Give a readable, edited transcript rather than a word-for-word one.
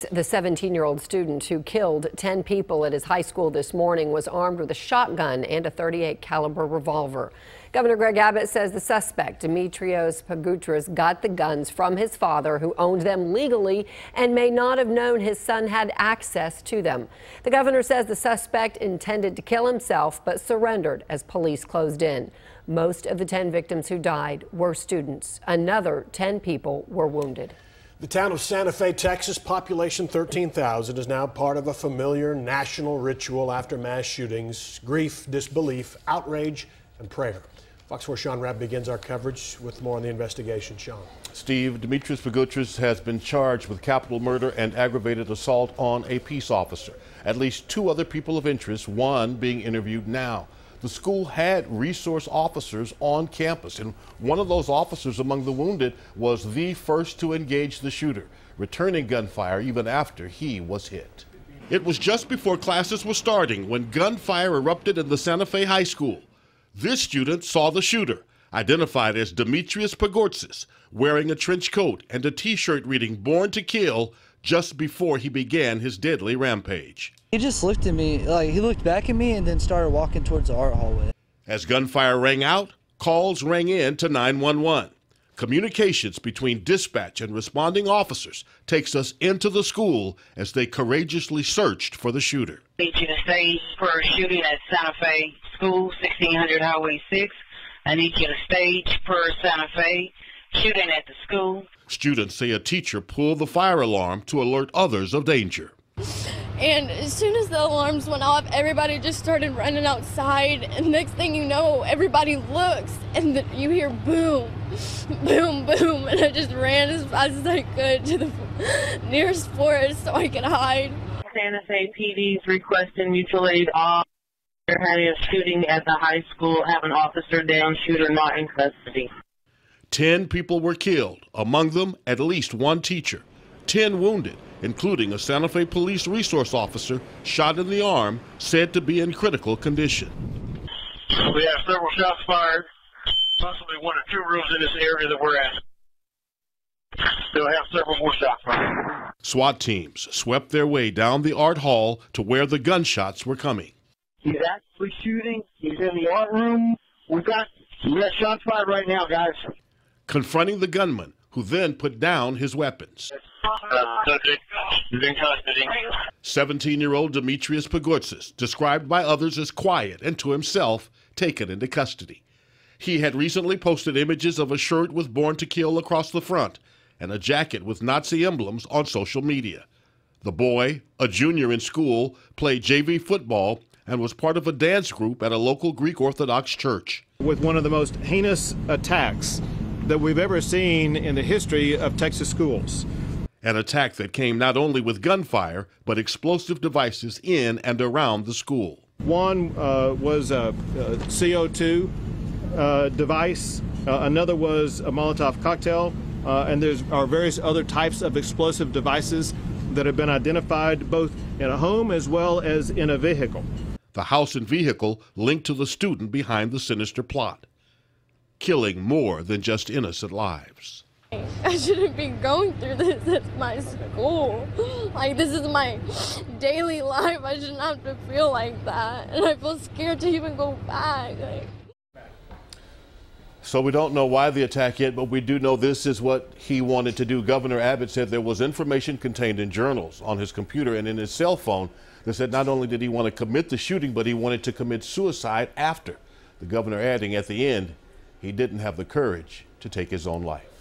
The 17-year-old student who killed 10 people at his high school this morning was armed with a shotgun and a .38 caliber revolver. Governor Greg Abbott says the suspect, Demetrios Pagutras, got the guns from his father, who owned them legally and may not have known his son had access to them. The governor says the suspect intended to kill himself but surrendered as police closed in. Most of the 10 victims who died were students. Another 10 people were wounded. The town of Santa Fe, Texas, population 13,000, is now part of a familiar national ritual after mass shootings: grief, disbelief, outrage, and prayer. Fox 4 Sean Rabb begins our coverage with more on the investigation. Sean. Steve, Demetrios Pagutras has been charged with capital murder and aggravated assault on a peace officer. At least 2 other people of interest, one being interviewed now. The school had resource officers on campus, and one of those officers among the wounded was the first to engage the shooter, returning gunfire even after he was hit. It was just before classes were starting when gunfire erupted in the Santa Fe High School. This student saw the shooter, identified as Demetrios Pagutras, wearing a trench coat and a T-shirt reading "Born to Kill," just before he began his deadly rampage. He just looked at me, like he looked back at me and then started walking towards the art hallway. As gunfire rang out, calls rang in to 911. Communications between dispatch and responding officers takes us into the school as they courageously searched for the shooter. I need you to stage for a shooting at Santa Fe School, 1600 Highway 6. I need you to stage for Santa Fe shooting at the school. Students say a teacher pulled the fire alarm to alert others of danger. And as soon as the alarms went off, everybody just started running outside. And next thing you know, everybody looks and you hear boom, boom, boom. And I just ran as fast as I could to the nearest forest so I could hide. Santa Fe PD's requesting mutual aid. They're having a shooting at the high school, have an officer down, shooter not in custody. 10 people were killed, among them at least 1 teacher. 10 wounded, including a Santa Fe police resource officer shot in the arm, said to be in critical condition. We have several shots fired, possibly 1 or 2 rooms in this area that we're at. They'll have several more shots fired. SWAT teams swept their way down the art hall to where the gunshots were coming. He's actually shooting. He's in the art room. We got shots fired right now, guys. Confronting the gunman, who then put down his weapons. He's in custody. 17-year-old Demetrios Pagutras, described by others as quiet and to himself, taken into custody. He had recently posted images of a shirt with "Born to Kill" across the front and a jacket with Nazi emblems on social media. The boy, a junior in school, played JV football and was part of a dance group at a local Greek Orthodox church. With one of the most heinous attacks that we've ever seen in the history of Texas schools. An attack that came not only with gunfire, but explosive devices in and around the school. One was a CO2 device, another was a Molotov cocktail, and there are various other types of explosive devices that have been identified both in a home as well as in a vehicle. The house and vehicle linked to the student behind the sinister plot, killing more than just innocent lives. I shouldn't be going through this at my school. Like, this is my daily life. I shouldn't have to feel like that. And I feel scared to even go back. So we don't know why the attack yet, but we do know this is what he wanted to do. Governor Abbott said there was information contained in journals on his computer and in his cell phone that said not only did he want to commit the shooting, but he wanted to commit suicide after. The governor adding at the end, he didn't have the courage to take his own life.